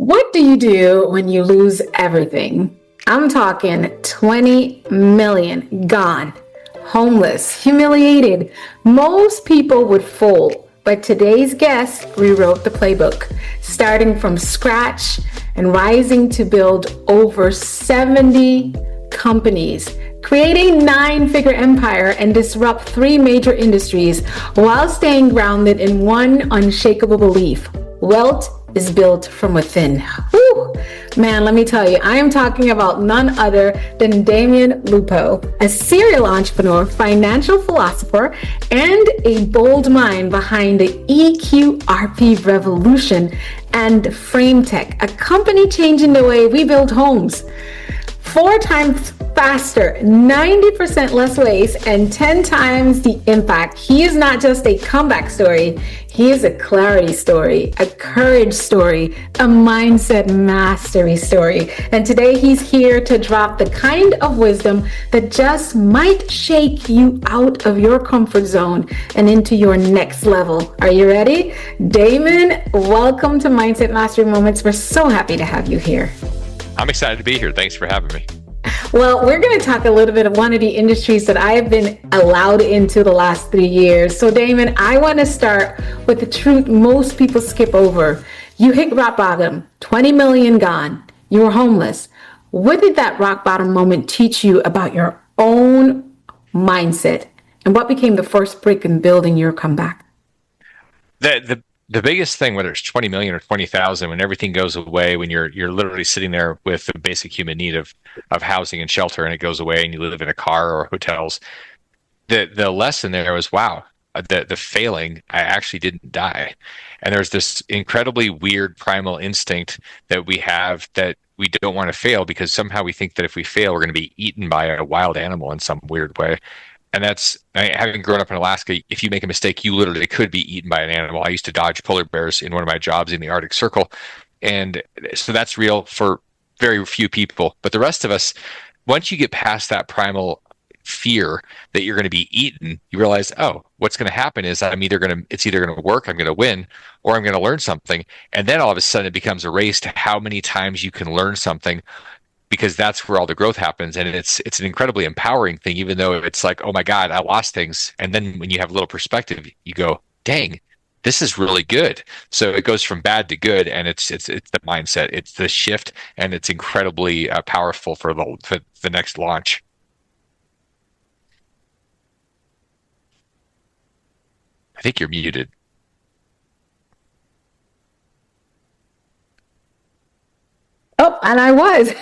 What do you do when you lose everything? I'm talking 20 million gone, homeless, humiliated. Most people would fold, but today's guest rewrote the playbook, starting from scratch and rising to build over 70 companies, create a 9-figure empire, and disrupt 3 major industries while staying grounded in one unshakable belief: wealth is built from within. Whew. Man, let me tell you, I am talking about none other than Damion Lupo, a serial entrepreneur, financial philosopher, and a bold mind behind the EQRP revolution and FrameTec, a company changing the way we build homes. 4 times faster, 90% less waste, and 10 times the impact. He is not just a comeback story. He is a clarity story, a courage story, a mindset mastery story. And today he's here to drop the kind of wisdom that just might shake you out of your comfort zone and into your next level. Are you ready? Damion, welcome to Mindset Mastery Moments. We're so happy to have you here. I'm excited to be here. Thanks for having me. Well, we're going to talk a little bit of one of the industries that I have been allowed into the last 3 years. So, Damion, I want to start with the truth most people skip over. You hit rock bottom, 20 million gone. You were homeless. What did that rock bottom moment teach you about your own mindset? And what became the first brick in building your comeback? The biggest thing, whether it's 20 million or 20,000, when everything goes away, when you're literally sitting there with the basic human need of housing and shelter, and it goes away, and you live in a car or hotels, the lesson there was, wow, the failing, I actually didn't die. And there's this incredibly weird primal instinct that we have that we don't want to fail, because somehow we think that if we fail, we're going to be eaten by a wild animal in some weird way. And that's, having grown up in Alaska, if you make a mistake, you literally could be eaten by an animal. I used to dodge polar bears in one of my jobs in the Arctic Circle. And so that's real for very few people. But the rest of us, once you get past that primal fear that you're going to be eaten, you realize, oh, what's going to happen is it's either going to work, I'm going to win, or I'm going to learn something. And then all of a sudden it becomes a race to how many times you can learn something, because that's where all the growth happens. And it's an incredibly empowering thing, even though it's like, oh my God, I lost things. And then when you have a little perspective, you go, dang, this is really good. So it goes from bad to good, and it's the mindset, it's the shift, and it's incredibly powerful for the next launch. I think you're muted. Oh, and I was.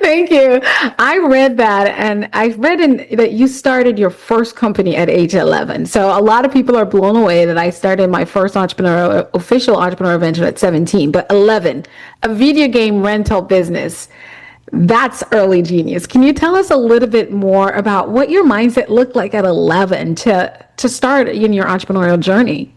Thank you. I read that, and I read that you started your first company at age 11. So a lot of people are blown away that I started my first official entrepreneur venture at 17, but 11, a video game rental business. That's early genius. Can you tell us a little bit more about what your mindset looked like at 11 to start in your entrepreneurial journey?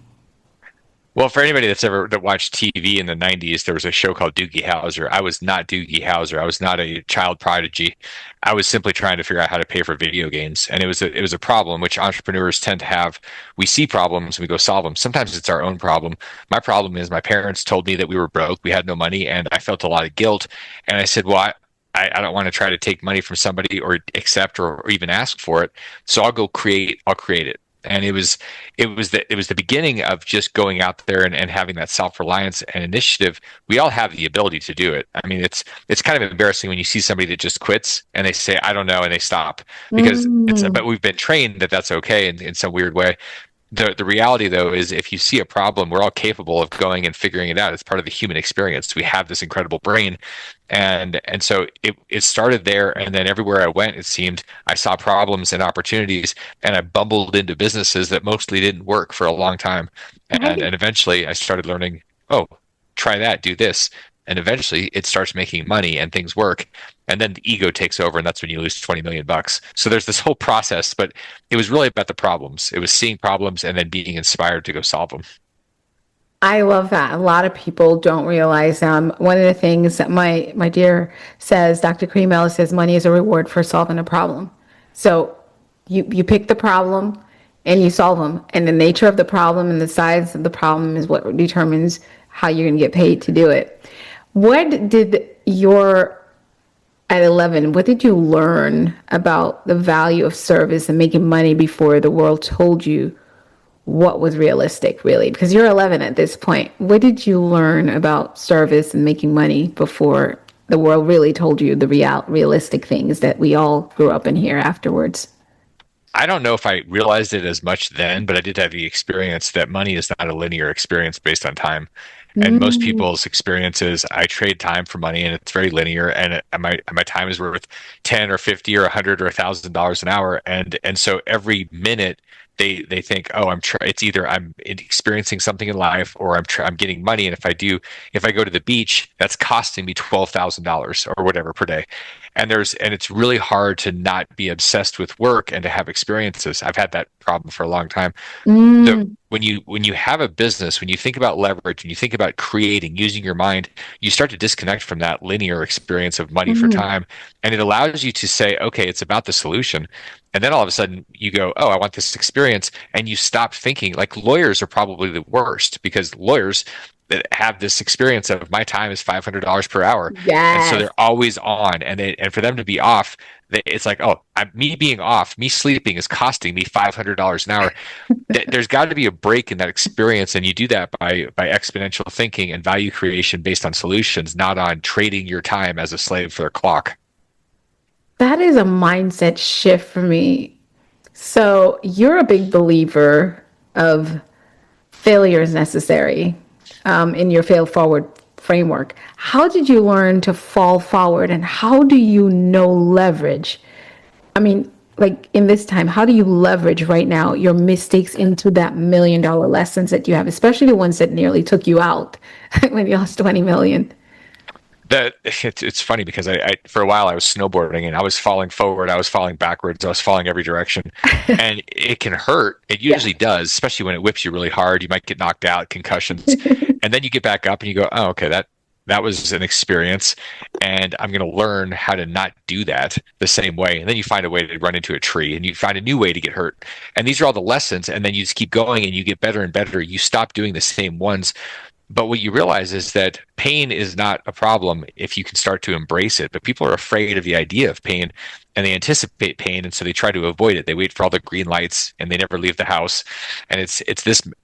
Well, for anybody that watched TV in the 90s, there was a show called Doogie Howser. I was not Doogie Howser. I was not a child prodigy. I was simply trying to figure out how to pay for video games. And it was a problem, which entrepreneurs tend to have. We see problems and we go solve them. Sometimes it's our own problem. My problem is my parents told me that we were broke. We had no money, and I felt a lot of guilt. And I said, well, I don't want to try to take money from somebody or accept or even ask for it. So I'll create it. And it was the beginning of just going out there and having that self-reliance and initiative. We all have the ability to do it. I mean, it's kind of embarrassing when you see somebody that just quits and they say, I don't know, and they stop, because but we've been trained that that's okay in some weird way. The reality, though, is if you see a problem, we're all capable of going and figuring it out. It's part of the human experience. We have this incredible brain. And so it started there, and then everywhere I went, it seemed I saw problems and opportunities, and I bumbled into businesses that mostly didn't work for a long time. And eventually I started learning, oh, try that, do this. And eventually it starts making money and things work. And then the ego takes over, and that's when you lose 20 million bucks. So there's this whole process, but it was really about the problems. It was seeing problems and then being inspired to go solve them. I love that. A lot of people don't realize one of the things that my dear says, Dr. Creamella says, money is a reward for solving a problem. So you pick the problem and you solve them. And the nature of the problem and the size of the problem is what determines how you're going to get paid to do it. What did your at 11, what did you learn about the value of service and making money before the world told you what was realistic, really? Because you're 11 at this point. What did you learn about service and making money before the world really told you the realistic things that we all grew up in here afterwards? I don't know if I realized it as much then, but I did have the experience that money is not a linear experience based on time. And most Mm, people's experiences, I trade time for money, and it's very linear. And my time is worth 10 or 50 or 100 or $1,000 an hour. And so every minute they think, oh, it's either I'm experiencing something in life or I'm getting money. And if I go to the beach, that's costing me $12,000 or whatever per day. And it's really hard to not be obsessed with work and to have experiences. I've had that problem for a long time. The mm, when you have a business, when you think about leverage, when you think about creating, using your mind, you start to disconnect from that linear experience of money for mm, time, and it allows you to say, okay, it's about the solution. And then all of a sudden you go, oh, I want this experience, and you stop thinking. Like lawyers are probably the worst because lawyers that have this experience of my time is $500 per hour, and so yes. they're always on, and for them to be off, it's like, oh, me being off, me sleeping is costing me $500 an hour. There's got to be a break in that experience, and you do that by exponential thinking and value creation based on solutions, not on trading your time as a slave for a clock. That is a mindset shift for me. So you're a big believer of failure is necessary in your fail forward framework. How did you learn to fall forward and how do you know leverage? I mean, like in this time, how do you leverage right now your mistakes into that $1 million lessons that you have, especially the ones that nearly took you out when you lost 20 million? That it's funny because I for a while I was snowboarding and I was falling forward, I was falling backwards, I was falling every direction, and it can hurt. It Yeah. usually does, especially when it whips you really hard. You might get knocked out, concussions, and then you get back up and you go, oh, okay, that was an experience, and I'm going to learn how to not do that the same way. And then you find a way to run into a tree, and you find a new way to get hurt. And these are all the lessons, and then you just keep going and you get better and better. You stop doing the same ones, but what you realize is that pain is not a problem if you can start to embrace it. But people are afraid of the idea of pain and they anticipate pain. And so they try to avoid it. They wait for all the green lights and they never leave the house. And it's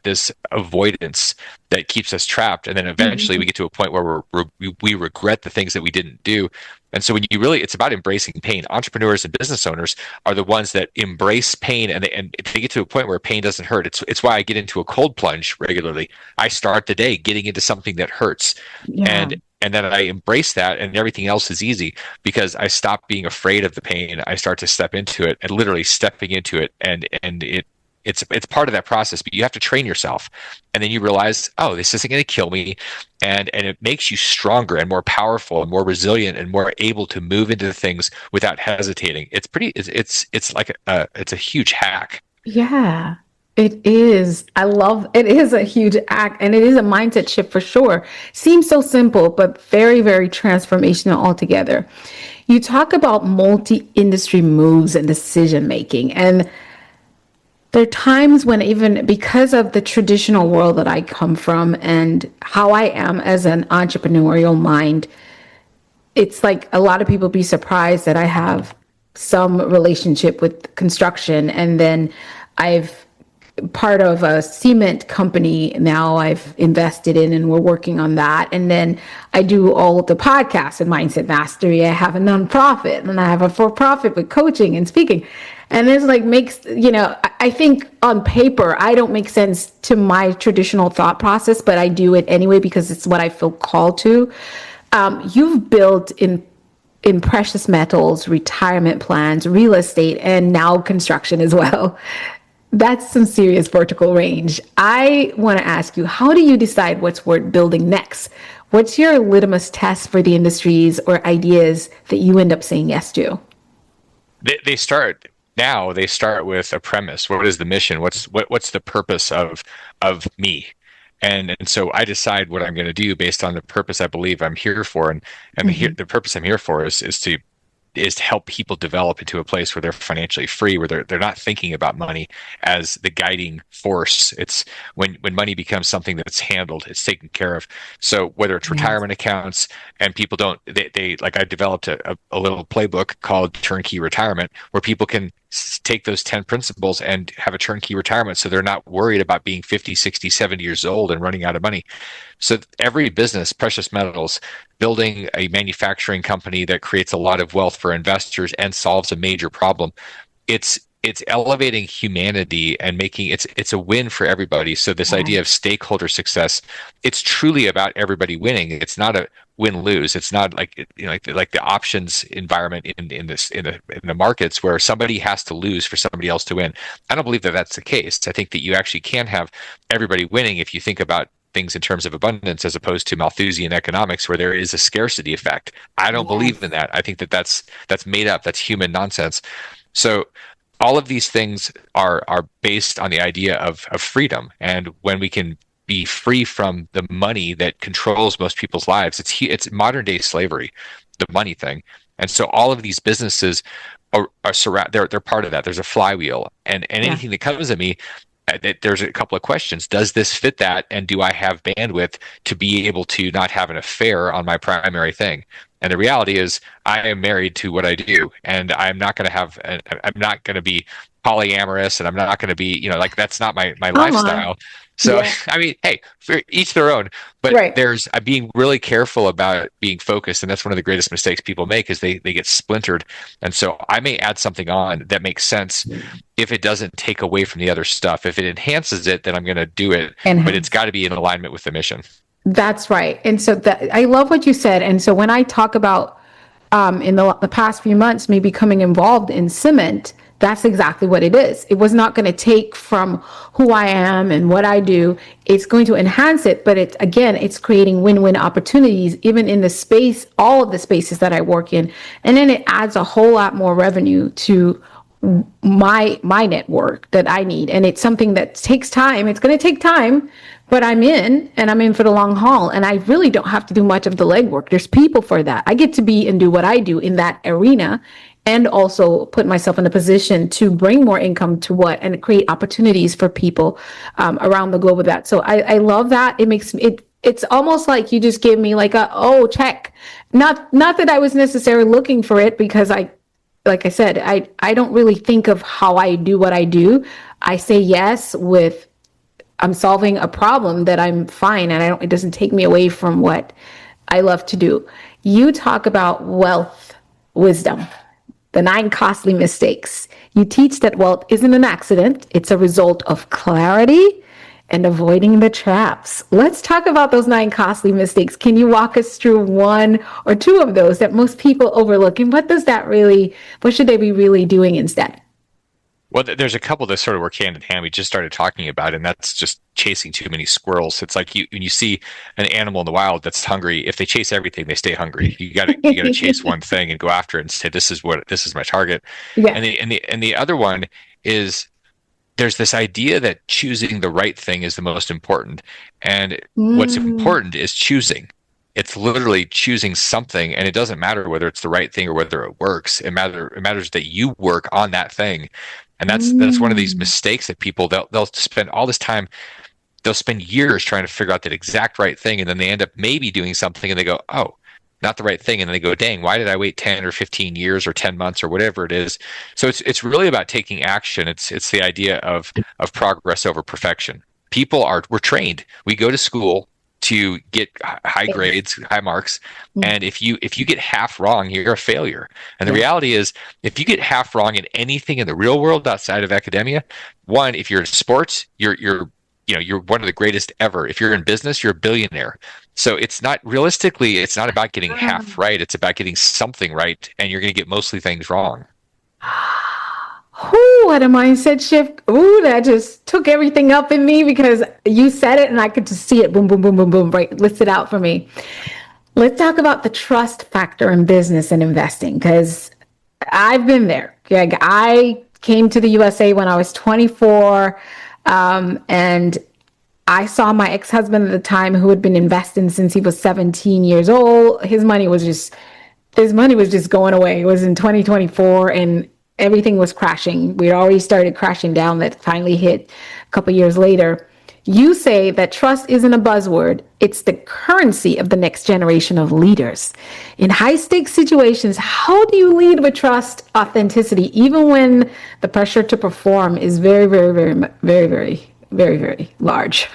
this avoidance that keeps us trapped. And then eventually we Mhm. get to a point where we regret the things that we didn't do. And so it's about embracing pain. Entrepreneurs and business owners are the ones that embrace pain, and they get to a point where pain doesn't hurt. It's why I get into a cold plunge regularly. I start the day getting into something that hurts, Yeah. and then I embrace that, and everything else is easy because I stop being afraid of the pain. I start to step into it, and literally stepping into it, and it's part of that process. But you have to train yourself, and then you realize, oh, this isn't going to kill me, and it makes you stronger and more powerful and more resilient and more able to move into things without hesitating. It's like it's a huge hack. Yeah, it is. I love it is a huge act and it is a mindset shift for sure. Seems so simple, but very, very transformational altogether. You talk about multi-industry moves and decision making, and there are times when even because of the traditional world that I come from and how I am as an entrepreneurial mind, it's like a lot of people be surprised that I have some relationship with construction and then I've part of a cement company now I've invested in and we're working on that. And then I do all the podcasts and mindset mastery. I have a nonprofit and I have a for-profit with coaching and speaking. And it's like makes, I think on paper, I don't make sense to my traditional thought process, but I do it anyway because it's what I feel called to. You've built in precious metals, retirement plans, real estate, and now construction as well. That's some serious vertical range. I want to ask you, how do you decide what's worth building next? What's your litmus test for the industries or ideas that you end up saying yes to? They start now. They start with a premise. What is the mission? What's the purpose of me? And so I decide what I'm going to do based on the purpose I believe I'm here for, and Mm-hmm. the purpose I'm here for is to is to help people develop into a place where they're financially free, where they're not thinking about money as the guiding force. It's when money becomes something that's handled, it's taken care of. So whether it's Yes. retirement accounts, and people don't, they like, I developed a little playbook called Turnkey Retirement, where people can take those 10 principles and have a turnkey retirement, so they're not worried about being 50, 60, 70 years old and running out of money. So every business, precious metals, building a manufacturing company that creates a lot of wealth for investors and solves a major problem, it's elevating humanity and making it's a win for everybody. So this idea of stakeholder success, it's truly about everybody winning. It's not a win-lose. It's not like, like the options environment in the markets where somebody has to lose for somebody else to win. I don't believe that that's the case. I think that you actually can have everybody winning if you think about things in terms of abundance, as opposed to Malthusian economics where there is a scarcity effect. I don't believe in that. I think that that's made up. That's human nonsense. So all of these things are based on the idea of freedom. And when we can be free from the money that controls most people's lives, it's modern day slavery, the money thing. And so all of these businesses they're part of that. There's a flywheel, and anything that comes at me, there's a couple of questions. Does this fit that? And do I have bandwidth to be able to not have an affair on my primary thing? And the reality is I am married to what I do, and I'm not going to be polyamorous, and I'm not going to be, like, that's not my Come on. lifestyle. So, Yeah. I mean, hey, for each their own, but Right. I'm being really careful about being focused. And that's one of the greatest mistakes people make, is they get splintered. And so I may add something on that makes sense if it doesn't take away from the other stuff. If it enhances it, then I'm going to do it, but it's got to be in alignment with the mission. That's right. And so I love what you said. And so when I talk about in the past few months, me becoming involved in cement, that's exactly what it is. It was not going to take from who I am and what I do. It's going to enhance it, but it's creating win-win opportunities, even in the space, all of the spaces that I work in. And then it adds a whole lot more revenue to my network that I need. And it's something that takes time. It's going to take time, but I'm in for the long haul. And I really don't have to do much of the legwork. There's people for that. I get to be and do what I do in that arena, and also put myself in a position to bring more income to and create opportunities for people around the globe with that. So I love that. It makes it's almost like you just give me like check. Not that I was necessarily looking for it, because like I said, I don't really think of how I do what I do. I say yes with I'm solving a problem that I'm fine, and it doesn't take me away from what I love to do. You talk about wealth wisdom, the 9 costly mistakes. You teach that wealth isn't an accident. It's a result of clarity and avoiding the traps. Let's talk about those 9 costly mistakes. Can you walk us through 1 or 2 of those that most people overlook? And what should they be really doing instead? Well, there's a couple that sort of work hand in hand. We just started talking about, and that's just chasing too many squirrels. It's like when you see an animal in the wild that's hungry, if they chase everything, they stay hungry. You got to chase one thing and go after it and say, this is my target. Yeah. And the other one is, there's this idea that choosing the right thing is the most important. And what's important is choosing. It's literally choosing something, and it doesn't matter whether it's the right thing or whether it works. It matters that you work on that thing. And that's one of these mistakes that people, they'll spend all this time, they'll spend years trying to figure out that exact right thing, and then they end up maybe doing something and they go, oh, not the right thing. And then they go, dang, why did I wait 10 or 15 years or 10 months or whatever it is? So it's really about taking action. It's the idea of progress over perfection. We're trained. We go to school to get high grades, high marks. And if you get half wrong, you're a failure. And the reality is, if you get half wrong in anything in the real world outside of academia, one, if you're in sports, you're one of the greatest ever. If you're in business, you're a billionaire. So it's not about getting half right. It's about getting something right, and you're going to get mostly things wrong. Ooh, what a mindset shift. Ooh, that just took everything up in me, because you said it and I could just see it. Boom, boom, boom, boom, boom. Right. List it out for me. Let's talk about the trust factor in business and investing, because I've been there. I came to the USA when I was 24, and I saw my ex-husband at the time, who had been investing since he was 17 years old. His money was just his money was just going away. It was in 2024 and everything was crashing. We already started crashing down. That finally hit a couple years later. You say that trust isn't a buzzword. It's the currency of the next generation of leaders. In high stakes situations, how do you lead with trust, authenticity, even when the pressure to perform is very, very, very, very, very, very, very large?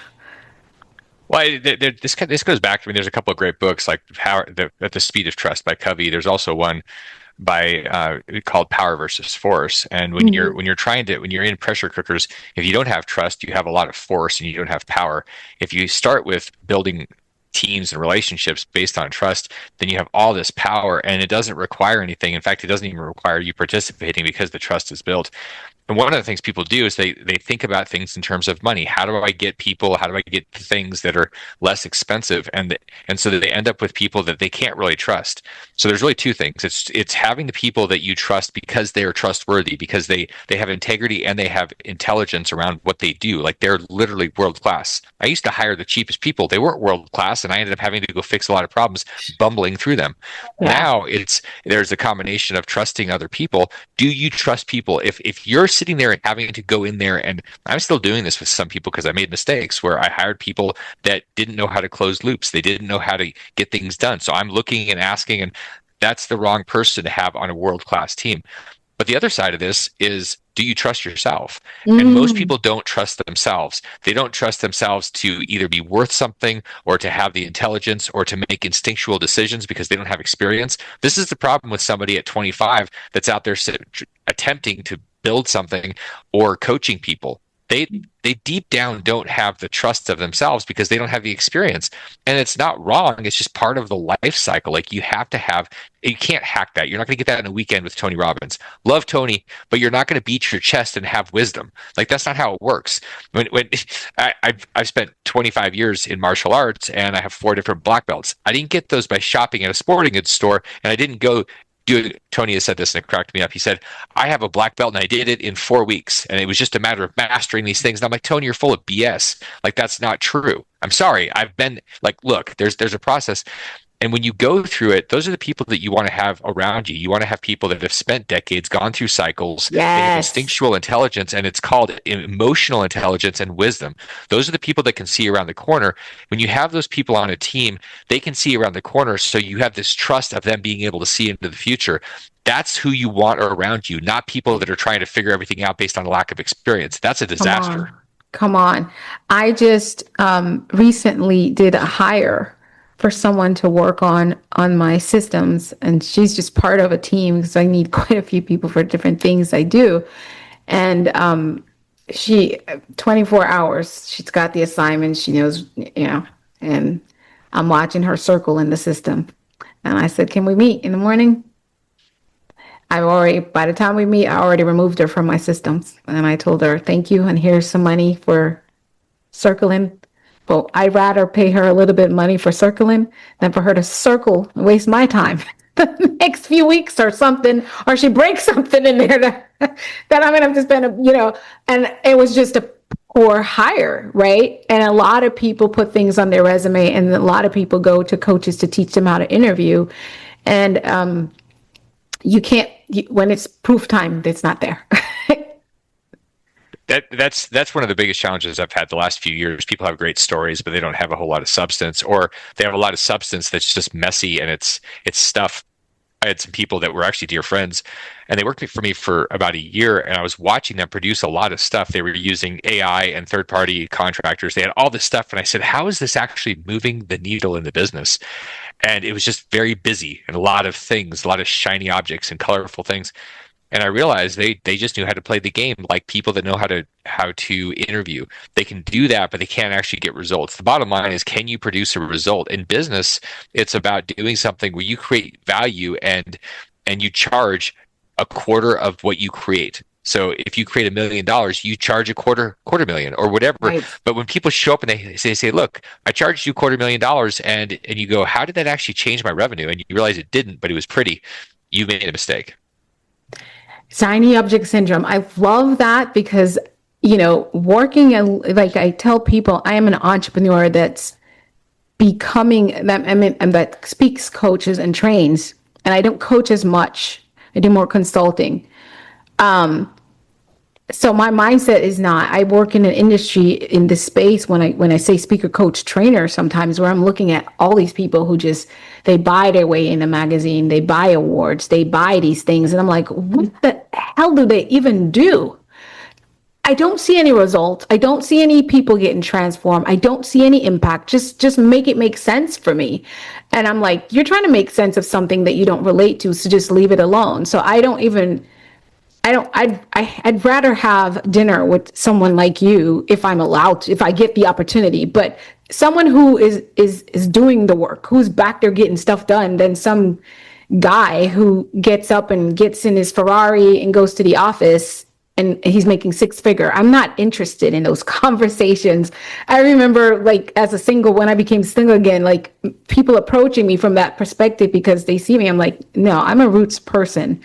Well, this goes back. I mean, there's a couple of great books like At the Speed of Trust by Covey. There's also one by called Power versus Force. And when you're in pressure cookers, if you don't have trust, you have a lot of force and you don't have power. If you start with building teams and relationships based on trust, then you have all this power and it doesn't require anything. In fact, it doesn't even require you participating because the trust is built. And one of the things people do is they think about things in terms of money. How do I get people? How do I get things that are less expensive? And so that they end up with people that they can't really trust. So there's really two things. It's having the people that you trust because they are trustworthy, because they have integrity and they have intelligence around what they do. Like they're literally world class. I used to hire the cheapest people. They weren't world class, and I ended up having to go fix a lot of problems bumbling through them. Yeah. Now there's a combination of trusting other people. Do you trust people? If you're sitting there and having to go in there, and I'm still doing this with some people because I made mistakes where I hired people that didn't know how to close loops. They didn't know how to get things done. So I'm looking and asking, and that's the wrong person to have on a world-class team. But the other side of this is, do you trust yourself? And most people don't trust themselves. They don't trust themselves to either be worth something or to have the intelligence or to make instinctual decisions because they don't have experience. This is the problem with somebody at 25 that's out there attempting to build something or coaching people. They deep down don't have the trust of themselves because they don't have the experience. And it's not wrong. It's just part of the life cycle. Like you can't hack that. You're not going to get that in a weekend with Tony Robbins. Love Tony, but you're not going to beat your chest and have wisdom. Like that's not how it works. When I've spent 25 years in martial arts and I have 4 different black belts. I didn't get those by shopping at a sporting goods store, and I didn't go Tony has said this and it cracked me up. He said, I have a black belt and I did it in 4 weeks. And it was just a matter of mastering these things. And I'm like, Tony, you're full of BS. Like, that's not true. I'm sorry. I've been like, look, there's a process. And when you go through it, those are the people that you want to have around you. You want to have people that have spent decades, gone through cycles. Yes. They have instinctual intelligence, and it's called emotional intelligence and wisdom. Those are the people that can see around the corner. When you have those people on a team, they can see around the corner. So you have this trust of them being able to see into the future. That's who you want around you, not people that are trying to figure everything out based on a lack of experience. That's a disaster. Come on. I just recently did a hire for someone to work on my systems, and she's just part of a team because I need quite a few people for different things I do. And she 24 hours, she's got the assignment, she knows, and I'm watching her circle in the system. And I said, can we meet in the morning? By the time we meet, I already removed her from my systems. And I told her, thank you, and here's some money for circling. But I'd rather pay her a little bit of money for circling than for her to circle and waste my time the next few weeks or something, or she breaks something in there that I'm going to have to spend, and it was just a poor hire, right? And a lot of people put things on their resume, and a lot of people go to coaches to teach them how to interview. And you can't, when it's proof time, it's not there. That's one of the biggest challenges I've had the last few years. People have great stories, but they don't have a whole lot of substance, or they have a lot of substance that's just messy and it's stuff. I had some people that were actually dear friends, and they worked for me for about a year, and I was watching them produce a lot of stuff. They were using AI and third-party contractors. They had all this stuff, and I said, how is this actually moving the needle in the business? And it was just very busy and a lot of things, a lot of shiny objects and colorful things. And I realized they just knew how to play the game, like people that know how to interview. They can do that, but they can't actually get results. The bottom line is, can you produce a result? In business, it's about doing something where you create value and you charge a quarter of what you create. So if you create $1 million, you charge a quarter million or whatever. Right. But when people show up and they say, look, I charged you $250,000, and you go, how did that actually change my revenue? And you realize it didn't, but it was pretty. You made a mistake. Shiny object syndrome. I love that because, working, like I tell people, I am an entrepreneur that's becoming, and that speaks, coaches, and trains. and I don't coach as much. I do more consulting. So my mindset is not, I work in an industry in this space when I say speaker, coach, trainer, sometimes where I'm looking at all these people who just, they buy their way in a magazine, they buy awards, they buy these things. And I'm like, what the hell do they even do? I don't see any results. I don't see any people getting transformed. I don't see any impact. Just make it make sense for me. And I'm like, you're trying to make sense of something that you don't relate to, so just leave it alone. So I'd rather have dinner with someone like you if I'm allowed to, if I get the opportunity, but someone who is doing the work, who's back there getting stuff done, than some guy who gets up and gets in his Ferrari and goes to the office and he's making six figure. I'm not interested in those conversations. I remember, like, as a single, when I became single again, like, people approaching me from that perspective because they see me. I'm like, no, I'm a roots person.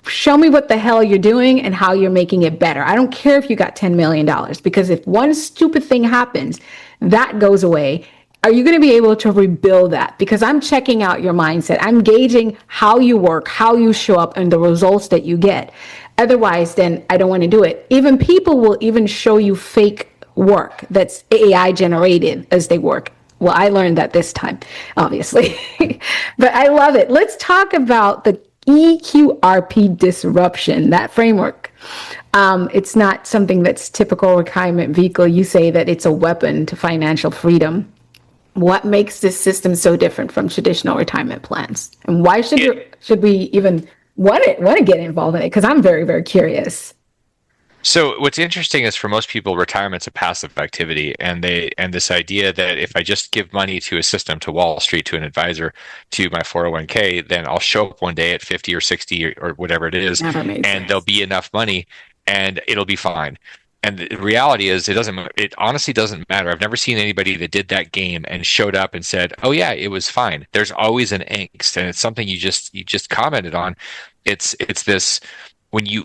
Show me what the hell you're doing and how you're making it better. I don't care if you got $10 million, because if one stupid thing happens, that goes away. Are you going to be able to rebuild that? Because I'm checking out your mindset. I'm gauging how you work, how you show up, and the results that you get. Otherwise, then I don't want to do it. Even people will even show you fake work that's AI generated as they work. Well, I learned that this time, obviously. But I love it. Let's talk about the EQRP disruption, that framework. It's not something that's typical retirement vehicle. You say that it's a weapon to financial freedom. What makes this system so different from traditional retirement plans? And why should we even want to get involved in it? Because I'm very, very curious. So what's interesting is, for most people, retirement's a passive activity, and this idea that if I just give money to a system, to Wall Street, to an advisor, to my 401k, then I'll show up one day at 50 or 60 or whatever it is, and there'll be enough money and it'll be fine. And the reality is, it honestly doesn't matter. I've never seen anybody that did that game and showed up and said, "Oh yeah, it was fine." There's always an angst, and it's something you just commented on. It's this, when you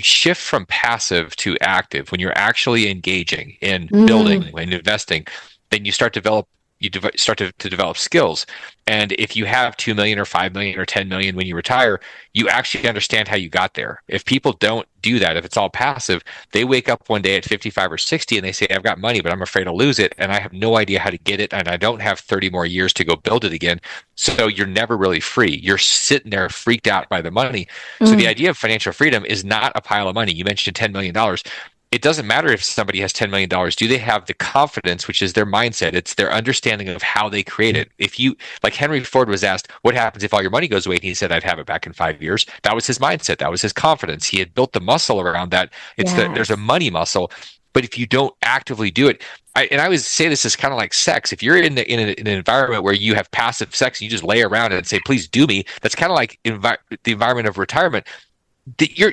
shift from passive to active, when you're actually engaging in building and investing, then you start to develop skills. And if you have 2 million or 5 million or 10 million when you retire, you actually understand how you got there. If people don't do that, if it's all passive, they wake up one day at 55 or 60 and they say, "I've got money, but I'm afraid to lose it, and I have no idea how to get it, and I don't have 30 more years to go build it again." So you're never really free. You're sitting there freaked out by the money. So the idea of financial freedom is not a pile of money. You mentioned $10 million. It doesn't matter if somebody has $10 million. Do they have the confidence, which is their mindset? It's their understanding of how they create it. If you, like Henry Ford was asked, what happens if all your money goes away? And he said, "I'd have it back in 5 years." That was his mindset. That was his confidence. He had built the muscle around that. There's a money muscle. But if you don't actively do it, I always say this is kind of like sex. If you're in an environment where you have passive sex, and you just lay around and say, "Please do me," that's kind of like the environment of retirement.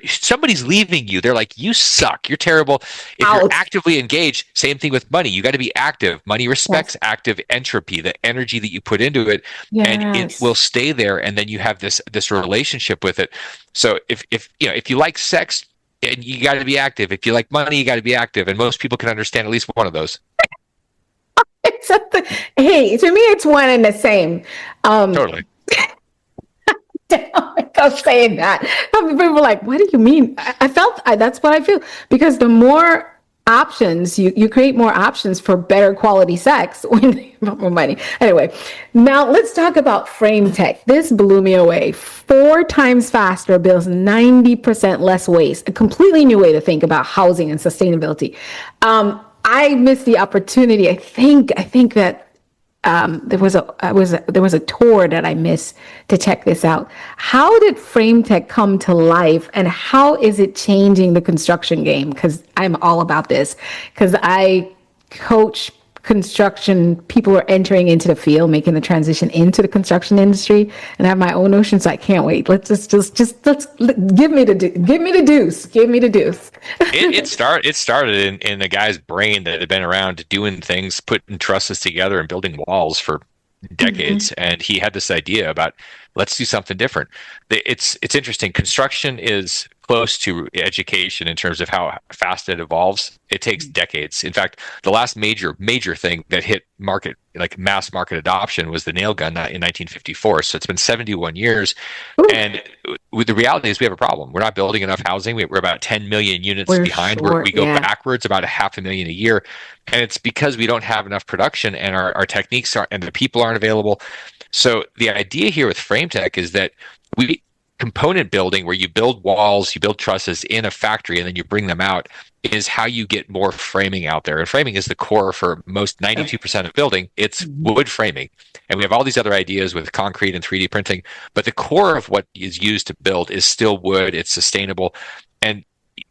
Somebody's leaving you. They're like, "You suck. You're terrible." If you're actively engaged, same thing with money. You got to be active. Money respects active entropy, the energy that you put into it, and it will stay there. And then you have this relationship with it. So if you like sex, and you got to be active. If you like money, you got to be active. And most people can understand at least one of those. Hey, to me, it's one and the same. Totally. I'm saying that. People are like, "What do you mean?" I felt that's what I feel, because the more options you create, more options for better quality sex when you have more money. Anyway, now let's talk about FrameTec. This blew me away. 4 times faster, builds 90% less waste. A completely new way to think about housing and sustainability. I missed the opportunity. I think that there was a tour that I missed to check this out. How did FrameTec come to life, and how is it changing the construction game? Because I'm all about this, because I coach construction. People are entering into the field, making the transition into the construction industry, and I have my own notions. So I can't wait. Let's give me the deuce. It started in a guy's brain that had been around doing things, putting trusses together and building walls for decades. And he had this idea about, let's do something different. It's interesting. Construction is close to education in terms of how fast it evolves. It takes decades. In fact, the last major thing that hit market, like mass market adoption, was the nail gun in 1954. So it's been 71 years. Ooh, And the reality is we have a problem. We're not building enough housing. We're about 10 million units we're behind. short. We go Yeah, backwards about 500,000 a year. And it's because we don't have enough production and our techniques are, and the people aren't available. So the idea here with FrameTec is that we component building, where you build walls, you build trusses in a factory, and then you bring them out, is how you get more framing out there. And framing is the core for most 92% of building. It's wood framing. And we have all these other ideas with concrete and 3D printing, but the core of what is used to build is still wood. It's sustainable. And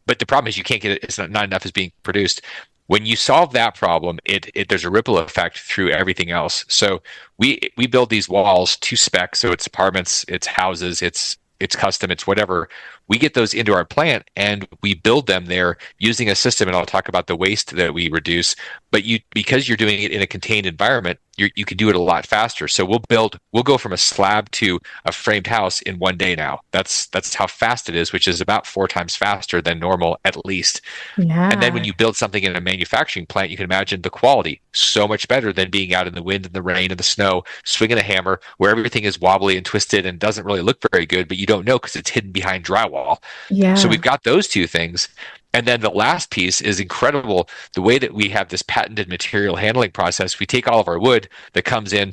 but the problem is you can't get it, it's not enough is being produced. When you solve that problem, there's a ripple effect through everything else. So we build these walls to spec, so it's apartments, it's houses, it's custom, it's whatever. We get those into our plant and we build them there using a system, and I'll talk about the waste that we reduce. But because you're doing it in a contained environment, you can do it a lot faster. So we'll go from a slab to a framed house in 1 day now. That's how fast it is, which is about 4 times faster than normal, at least. And then when yeah, you build something in a manufacturing plant, you can imagine the quality so much better than being out in the wind and the rain and the snow, swinging a hammer where everything is wobbly and twisted and doesn't really look very good, but you don't know because it's hidden behind drywall. So yeah. we've got those two things. And then the last piece is incredible. The way that we have this patented material handling process, we take all of our wood that comes in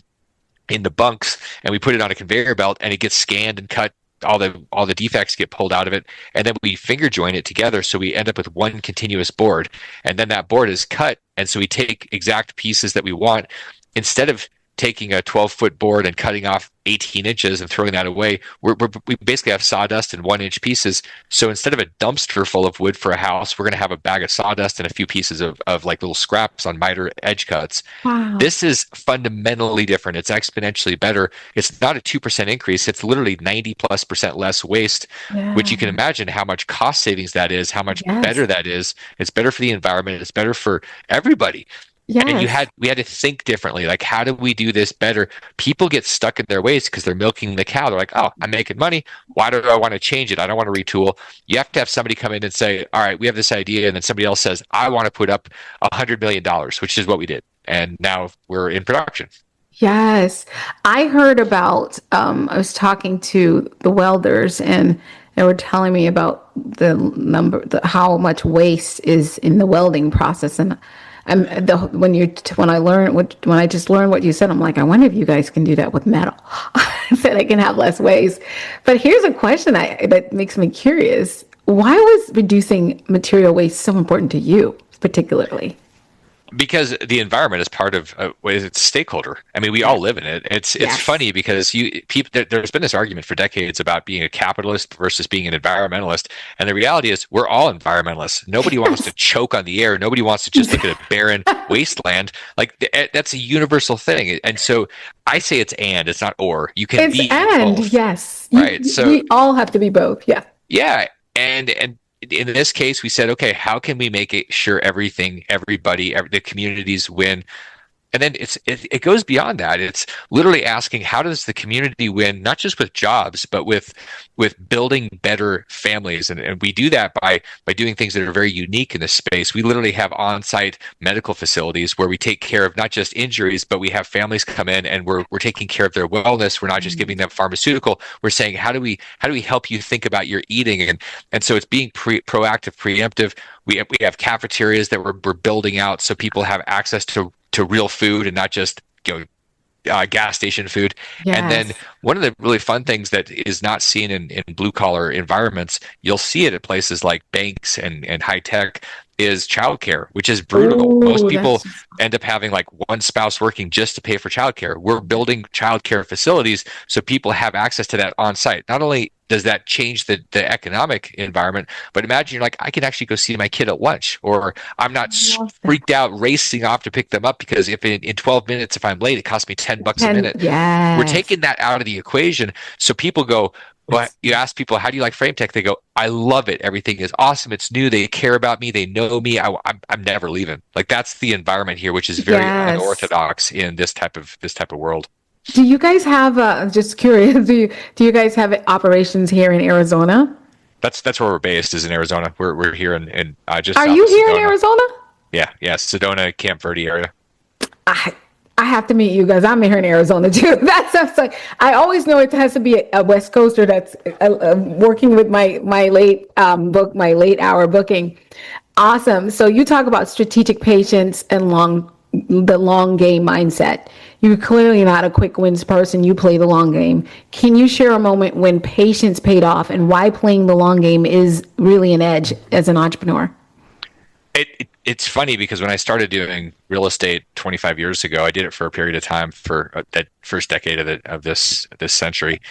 the bunks and we put it on a conveyor belt and it gets scanned and cut. All the defects get pulled out of it, and then we finger join it together, so we end up with one continuous board. And then that board is cut, and so we take exact pieces that we want. Instead of taking a 12-foot board and cutting off 18 inches and throwing that away, we basically have sawdust in 1 inch pieces. So instead of a dumpster full of wood for a house, we're going to have a bag of sawdust and a few pieces of like little scraps on miter edge cuts. Wow. This is fundamentally different. It's exponentially better. It's not a 2% increase. It's literally 90+% less waste, which you Yeah. can imagine how much cost savings that is, how much Yes. better that is. It's better for the environment. It's better for everybody. And Yes. we had to think differently. Like, how do we do this better? People get stuck in their ways because they're milking the cow. They're like, oh, I'm making money. Why do I want to change it? I don't want to retool. You have to have somebody come in and say, all right, we have this idea. And then somebody else says, I want to put up $100 million, which is what we did. And now we're in production. Yes. I heard about, I was talking to the welders and they were telling me about how much waste is in the welding process. And when I just learned what you said, I'm like, I wonder if you guys can do that with metal. So they can have less waste. But here's a question that makes me curious. Why was reducing material waste so important to you particularly? Because the environment is part of it's a stakeholder. I mean, we all live in it. It's Yes. funny because there's been this argument for decades about being a capitalist versus being an environmentalist, and the reality is we're all environmentalists. Nobody wants to choke on the air. Nobody wants to just look at a barren wasteland. Like that's a universal thing. And so I say it's not or. You can It's be and both, yes, right? So we all have to be both. Yeah. yeah, and in this case, we said, okay, how can we make it sure the communities win? And then it goes beyond that. It's literally asking, how does the community win, not just with jobs, but with building better families? And we do that by doing things that are very unique in this space. We literally have on-site medical facilities where we take care of not just injuries, but we have families come in and we're taking care of their wellness. We're not just giving them pharmaceutical. We're saying, how do we help you think about your eating? And so it's being proactive, preemptive. We have cafeterias that we're building out so people have access to real food and not just gas station food. And then Yes. one of the really fun things that is not seen in blue collar environments, you'll see it at places like banks and high tech, is childcare, which is brutal. Most Oh, people that's end up having like one spouse working just to pay for childcare. We're building childcare facilities so people have access to that on site. Not only does that change the economic environment, but imagine you're like, I can actually go see my kid at lunch, or I'm not I love that. freaked out racing off to pick them up because if in 12 minutes, if I'm late, it costs me $10 a And minute. We're yes, taking that out of the equation. So people go, well, it's you ask people, how do you like FrameTech? They go, I love it. Everything is awesome. It's new. They care about me. They know me. I'm never leaving. Like that's the environment here, which is very yes. unorthodox in this type of world. Do you guys have just curious, do you guys have operations here in Arizona? That's where we're based, is in Arizona. We're here in just Are south you of here in Sedona. Arizona? Yeah, Sedona, Camp Verde area. I I have to meet you guys. I'm here in Arizona too. That's like I always know it has to be a West Coaster that's working with my late my late hour booking. Awesome. So you talk about strategic patience and the long game mindset. You're clearly not a quick wins person. You play the long game. Can you share a moment when patience paid off and why playing the long game is really an edge as an entrepreneur? It's funny because when I started doing real estate 25 years ago, I did it for a period of time for that first decade of this century.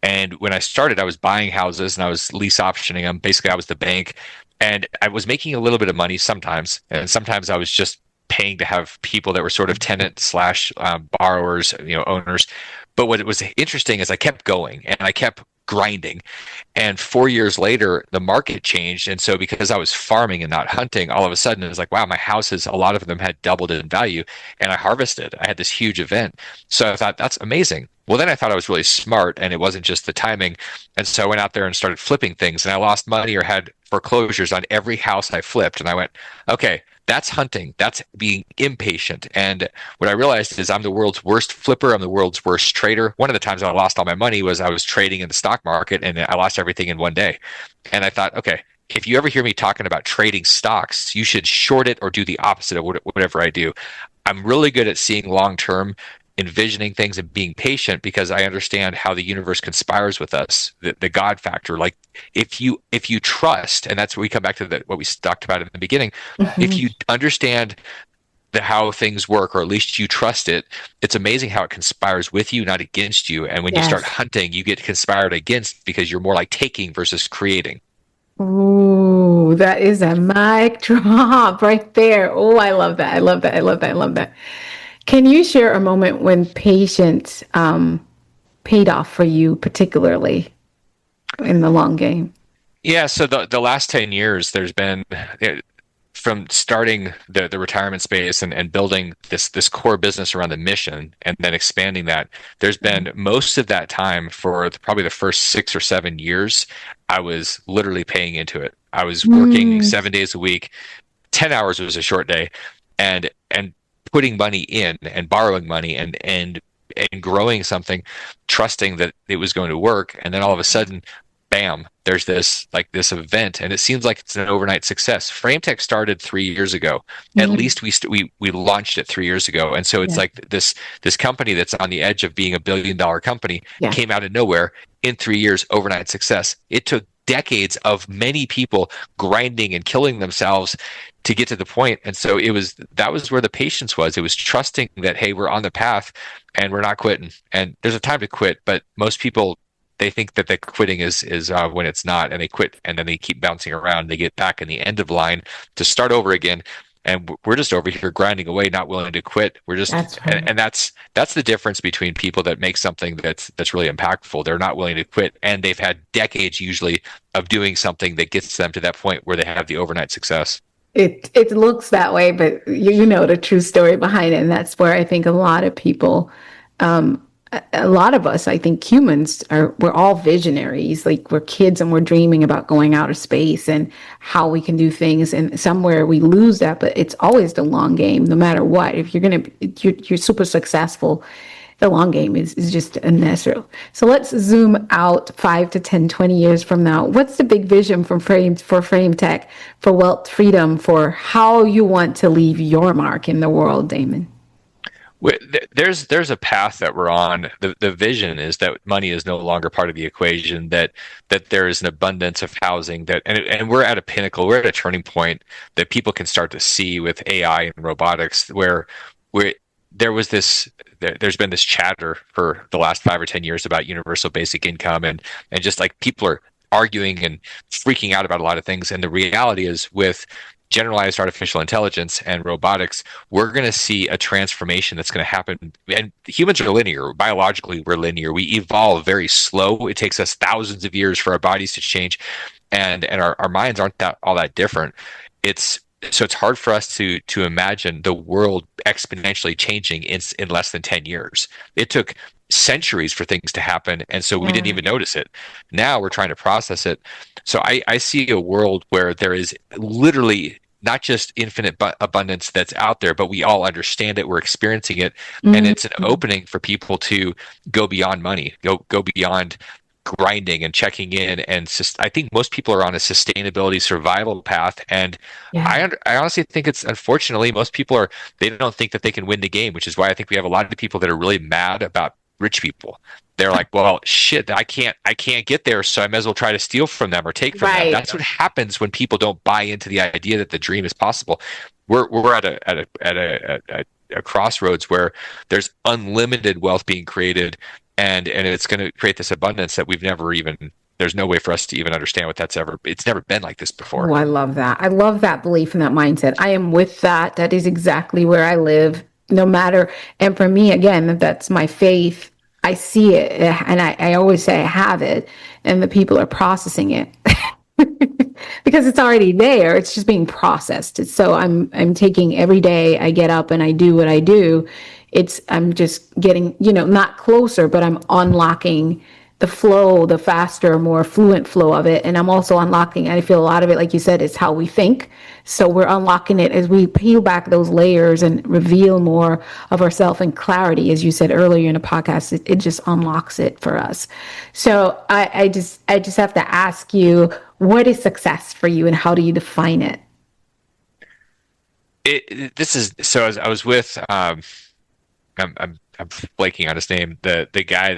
And when I started, I was buying houses and I was lease optioning them. Basically, I was the bank, and I was making a little bit of money sometimes, and sometimes I was just paying to have people that were sort of tenant slash borrowers, owners. But what was interesting is I kept going and I kept grinding. And 4 years later, the market changed. And so because I was farming and not hunting, all of a sudden it was like, wow, my houses, a lot of them had doubled in value. And I harvested. I had this huge event. So I thought, that's amazing. Well, then I thought I was really smart and it wasn't just the timing. And so I went out there and started flipping things, and I lost money or had foreclosures on every house I flipped. And I went, okay, that's hunting. That's being impatient. And what I realized is I'm the world's worst flipper. I'm the world's worst trader. One of the times I lost all my money was I was trading in the stock market and I lost everything in one day. And I thought, okay, if you ever hear me talking about trading stocks, you should short it or do the opposite of whatever I do. I'm really good at seeing long term, envisioning things and being patient because I understand how the universe conspires with us, the God factor. Like if you trust, and that's where we come back to what we talked about in the beginning. If you understand how things work, or at least you trust it, it's amazing how it conspires with you, not against you. And when you start Yes. hunting, you get conspired against because you're more like taking versus creating. Ooh, that is a mic drop right there. Oh, I love that. I love that. I love that. I love that. Can you share a moment when patience paid off for you, particularly in the long game? Yeah, so the last 10 years, there's been from starting the retirement space and building this core business around the mission and then expanding that. There's been most of that time for probably the first 6 or 7 years, I was literally paying into it. I was working Mm, 7 days a week. 10 hours was a short day, and putting money in and borrowing money and growing something, trusting that it was going to work. And then all of a sudden, bam, there's this event, and it seems like it's an overnight success. FrameTec started 3 years ago. At mm, least we launched it 3 years ago, and so it's yeah, like this company that's on the edge of being a $1 billion company yeah. came out of nowhere in 3 years, overnight success. It took decades of many people grinding and killing themselves to get to the point. And so that was where the patience was. It was trusting that, hey, we're on the path and we're not quitting. And there's a time to quit, but most people, they think that the quitting is when it's not, and they quit and then they keep bouncing around. They get back in the end of line to start over again. And we're just over here grinding away, not willing to quit. We're just, That's right. and that's the difference between people that make something that's really impactful. They're not willing to quit, and they've had decades usually of doing something that gets them to that point where they have the overnight success. It looks that way, but you know the true story behind it, and that's where I think a lot of people, a lot of us, I think humans we're all visionaries. Like we're kids and we're dreaming about going outer space and how we can do things, and somewhere we lose that. But it's always the long game, no matter what. If you're super successful, the long game is just unnecessary. So let's zoom out 5 to 10, 20 years from now. What's the big vision for Frame Tech, for wealth freedom, for how you want to leave your mark in the world, Damon? There's a path that we're on. The vision is that money is no longer part of the equation. That there is an abundance of housing, and we're at a pinnacle. We're at a turning point that people can start to see with AI and robotics, where there was there's been this chatter for the last 5 or 10 years about universal basic income, and just like people are arguing and freaking out about a lot of things. And the reality is, with generalized artificial intelligence and robotics, we're going to see a transformation that's going to happen. And humans are linear. Biologically, we're linear. We evolve very slow. It takes us thousands of years for our bodies to change, and our minds aren't all that different. It's so it's hard for us to imagine the world exponentially changing in less than 10 years. It took centuries for things to happen, and so we didn't Yeah. even notice it. Now we're trying to process it. So I see a world where there is literally not just infinite abundance that's out there, but we all understand it, we're experiencing it, and it's an Mhm. opening for people to go beyond money, go beyond grinding and checking in. And I think most people are on a sustainability survival path. And Yeah. I honestly think it's, unfortunately, most people are, they don't think that they can win the game, which is why I think we have a lot of people that are really mad about rich people. They're like, well, shit, I can't get there, so I may as well try to steal from them or take from them. Right. That's what happens when people don't buy into the idea that the dream is possible. We're at a crossroads where there's unlimited wealth being created, and it's going to create this abundance that we've never even, there's no way for us to even understand what that's ever, it's never been like this Oh, before. I love that. I love that belief and that mindset. I am with that. That is exactly where I live, no matter. And for me, again, that's my faith. I see it, and I always say I have it, and the people are processing it because it's already there. It's just being processed. So I'm taking every day I get up and I do what I do. I'm just getting, not closer, but I'm unlocking the flow, the faster, more fluent flow of it. And I'm also unlocking, I feel a lot of it, like you said, is how we think. So we're unlocking it as we peel back those layers and reveal more of ourselves and clarity. As you said earlier in the podcast, it just unlocks it for us. So I just have to ask you, what is success for you and how do you define it? This is, so I was with, I'm blanking on his name, uh, the guy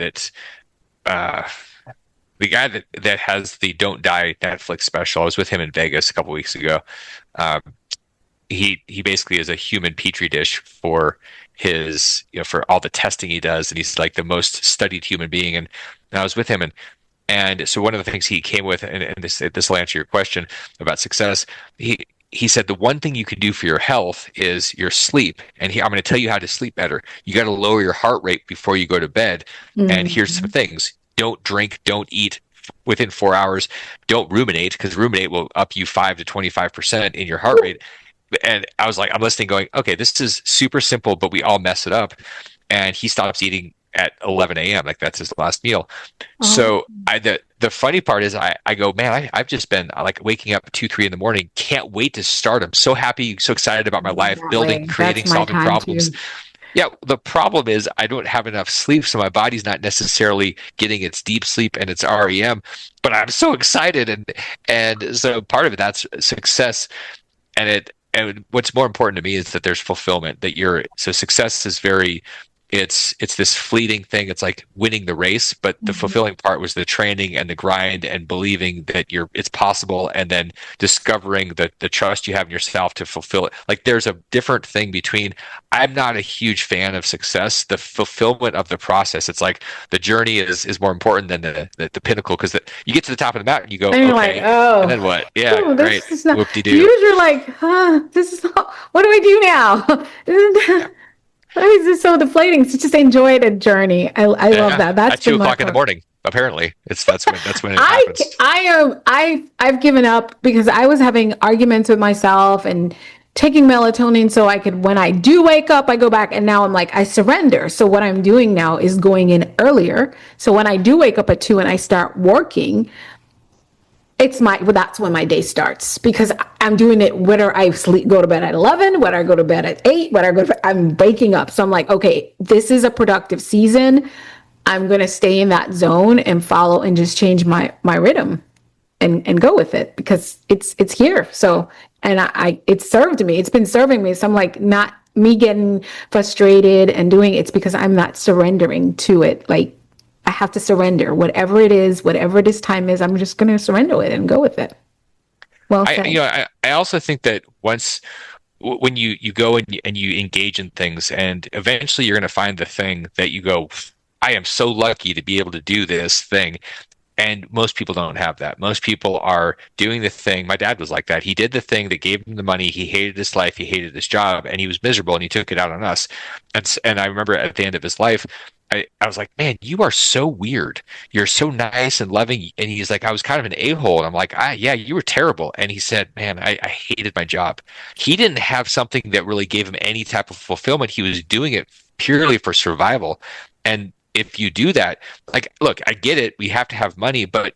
that has the Don't Die Netflix special. I was with him in Vegas a couple weeks ago. Um, he basically is a human petri dish for his, for all the testing he does, and he's like the most studied human being. And I was with him, and so one of the things he came with, and this will answer your question about success. He said the one thing you can do for your health is your sleep, and I'm going to tell you how to sleep better. You got to lower your heart rate before you go to bed, and here's some Mhm. things: don't drink, don't eat within 4 hours, don't ruminate, because ruminate will up you 5 to 25% in your heart rate. And I was like, I'm listening, going, okay, this is super simple, but we all mess it up. And he stops eating at 11 a.m. Like that's his last meal. Oh, So the funny part is I go, man, I've just been like waking up at 2, 3 in the morning. Can't wait to start. I'm so happy, so excited about my life, that building, way. That's creating, my solving time problems. too. Yeah, the problem is I don't have enough sleep, so my body's not necessarily getting its deep sleep and its REM. But I'm so excited, and so part of it, that's success. And what's more important to me is that there's fulfillment, that you're, so success is very, it's this fleeting thing. It's like winning the race, but the Mhm. fulfilling part was the training and the grind and believing that it's possible, and then discovering the trust you have in yourself to fulfill it. Like there's a different thing between, I'm not a huge fan of success, the fulfillment of the process. It's like the journey is more important than the pinnacle, because you get to the top of the mountain, you go, And you're like, okay, and oh, then what? Yeah, oh, great. this is not. Whoop de doo. You're like, huh, this is not, what do I do now? Yeah. Why is this so deflating? So just enjoy the journey. I love Yeah. that. That's At two been my o'clock in the part. morning, apparently. That's when it happens. I've given up because I was having arguments with myself and taking melatonin so I could, when I do wake up, I go back, and now I'm like, I surrender. So what I'm doing now is going in earlier. So when I do wake up at 2 and I start working, well, that's when my day starts, because I'm doing it whether I go to bed at 11, whether I go to bed at 8, I'm waking up. So I'm like, okay, this is a productive season. I'm going to stay in that zone and follow and just change my rhythm and go with it, because it's here. So, and it served me. It's been serving me. So I'm like, not me getting frustrated and doing it's because I'm not surrendering to it. Like, I have to surrender whatever it is, whatever this time is. I'm just going to surrender it and go with it. Well I said. you know I also think that once, when you go and you engage in things, and eventually you're going to find the thing that you go, I am so lucky to be able to do this thing. And most people don't have that. Most people are doing the thing. My dad was like that. He did the thing that gave him the money. He hated his life. He hated his job, and he was miserable, and he took it out on us. And I remember at the end of his life, I was like, man, you are so weird. You're so nice and loving. And he's like, I was kind of an a-hole. And I'm like, yeah, you were terrible. And he said, man, I hated my job. He didn't have something that really gave him any type of fulfillment. He was doing it purely for survival. And if you do that, like, look, I get it. We have to have money, but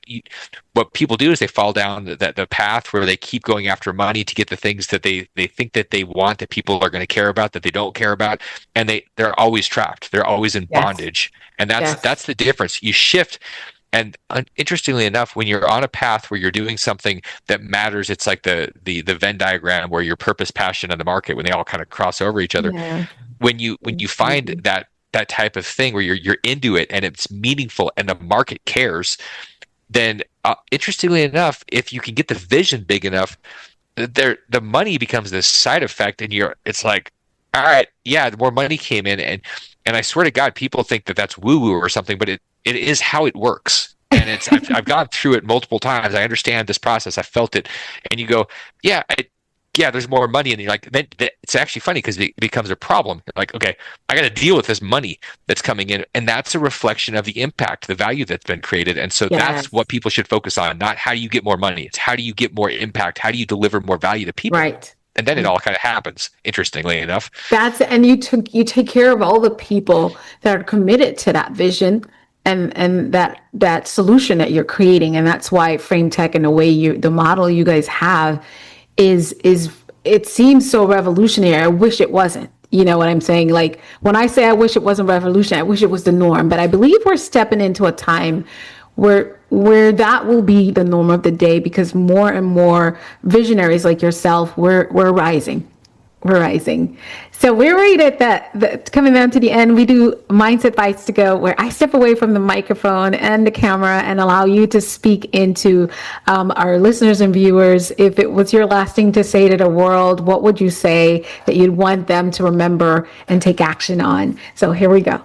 what people do is they fall down the path where they keep going after money to get the things that they think that they want, that people are going to care about, that they don't care about, and they're always trapped. They're always in Yes. bondage, and that's Yes. that's the difference. You shift. And interestingly enough, when you're on a path where you're doing something that matters, it's like the Venn diagram where your purpose, passion, and the market, when they all kind of cross over each other. Yeah. When you find that type of thing where you're into it and it's meaningful and the market cares, then interestingly enough, if you can get the vision big enough, the money becomes this side effect, and it's like, all right, yeah, the more money came in, and I swear to God, people think that that's woo woo or something, but it is how it works. And I've gone through it multiple times. I understand this process. I felt it, and you go, yeah, yeah, there's more money, and you're like, then it's actually funny because it becomes a problem. Like, okay, I got to deal with this money that's coming in, and that's a reflection of the impact, the value that's been created, and so Yes. that's what people should focus on. Not how do you get more money; it's how do you get more impact? How do you deliver more value to people? Right. And then it all kind of happens. Interestingly enough, And you take care of all the people that are committed to that vision and that solution that you're creating. And that's why FrameTech and the model you guys have is it seems so revolutionary. I wish it wasn't. You know what I'm saying? Like when I say I wish it wasn't revolutionary, I wish it was the norm. But I believe we're stepping into a time where that will be the norm of the day, because more and more visionaries like yourself, we're rising. We're rising. So we're right at that coming down to the end. We do mindset bites to go, where I step away from the microphone and the camera and allow you to speak into our listeners and viewers. If it was your last thing to say to the world, what would you say that you'd want them to remember and take action on? So here we go.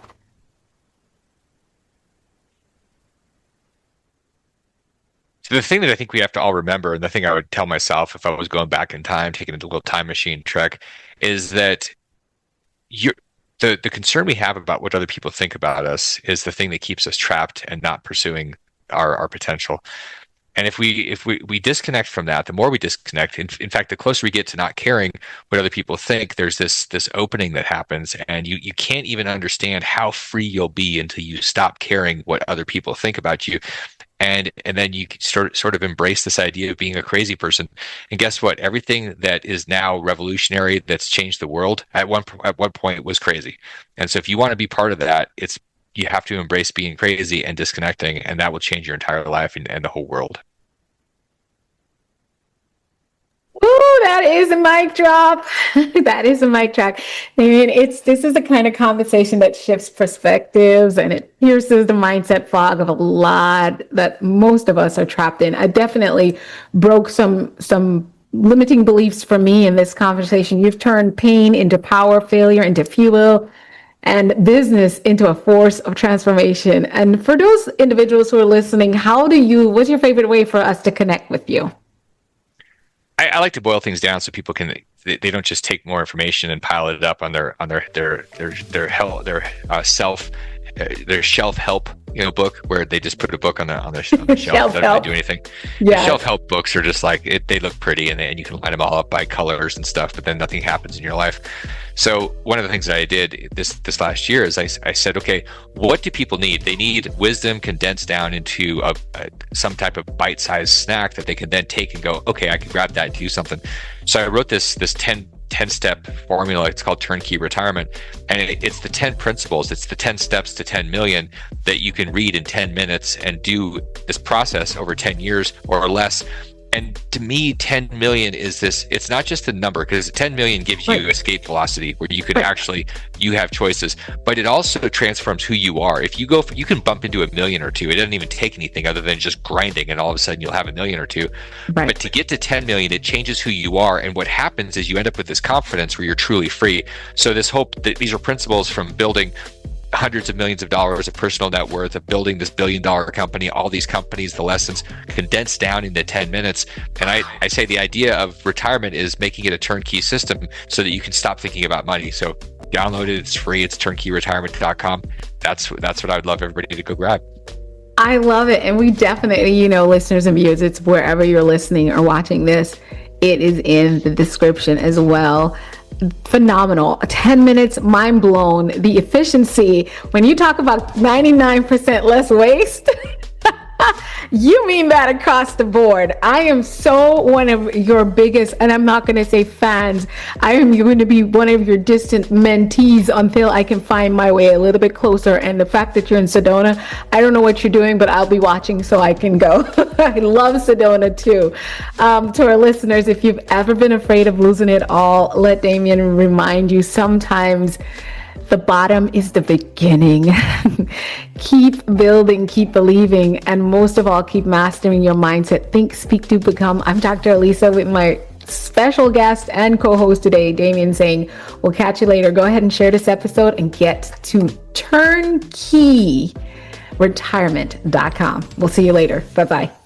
so the thing that I think we have to all remember, and the thing I would tell myself if I was going back in time, taking a little time machine trek, is that you're the concern we have about what other people think about us is the thing that keeps us trapped and not pursuing our potential. And if we disconnect from that, the more we disconnect, in fact, the closer we get to not caring what other people think, there's this opening that happens, and you can't even understand how free you'll be until you stop caring what other people think about you. And then you sort of embrace this idea of being a crazy person. And guess what? Everything that is now revolutionary, that's changed the world, at one point was crazy. And so if you want to be part of that, you have to embrace being crazy and disconnecting, and that will change your entire life and the whole world. Ooh, that is a mic drop. That is a mic drop. I mean, this is the kind of conversation that shifts perspectives and it pierces the mindset fog of a lot that most of us are trapped in. I definitely broke some limiting beliefs for me in this conversation. You've turned pain into power, failure into fuel, and business into a force of transformation. And for those individuals who are listening, what's your favorite way for us to connect with you? I like to boil things down so people they don't just take more information and pile it up on their shelf help book, where they just put a book on the shelf Shelf doesn't help. do anything. Yeah. The shelf help books are just like they look pretty, and you can line them all up by colors and stuff, but then nothing happens in your life. So one of the things that I did this last year is I said, okay, what do people need? They need wisdom condensed down into some type of bite-sized snack that they can then take and go, okay, I can grab that and do something. So I wrote this 10-step formula. It's called Turnkey Retirement, and it's the 10 principles. It's the 10 steps to 10 million that you can read in 10 minutes and do this process over 10 years or less. And to me, 10 million is this, it's not just a number, because 10 million gives you escape velocity, where you can you have choices, but it also transforms who you are. If you you can bump into a million or two. It doesn't even take anything other than just grinding, and all of a sudden you'll have a million or two. Right. But to get to 10 million, it changes who you are. And what happens is you end up with this confidence where you're truly free. So these are principles from building hundreds of millions of dollars of personal net worth, of building this billion-dollar company, all these companies, the lessons condensed down into 10 minutes. And I say the idea of retirement is making it a turnkey system so that you can stop thinking about money. So Download it. It's free. It's turnkeyretirement.com. That's what I would love everybody to go grab. I love it. And we definitely, listeners and viewers, it's wherever you're listening or watching this, it is in the description as well. Phenomenal. 10 minutes, mind blown. The efficiency, when you talk about 99% less waste, you mean that across the board. I am so one of your biggest, and I'm not going to say fans, I am going to be one of your distant mentees until I can find my way a little bit closer. And the fact that you're in Sedona, I don't know what you're doing, but I'll be watching so I can go. I love Sedona too. To our listeners, if you've ever been afraid of losing it all, let Damion remind you sometimes the bottom is the beginning. Keep building, keep believing, and most of all, keep mastering your mindset. Think, speak, do, become. I'm Dr. Alisa with my special guest and co-host today, Damion, saying, we'll catch you later. Go ahead and share this episode and get to turnkeyretirement.com. We'll see you later. Bye-bye.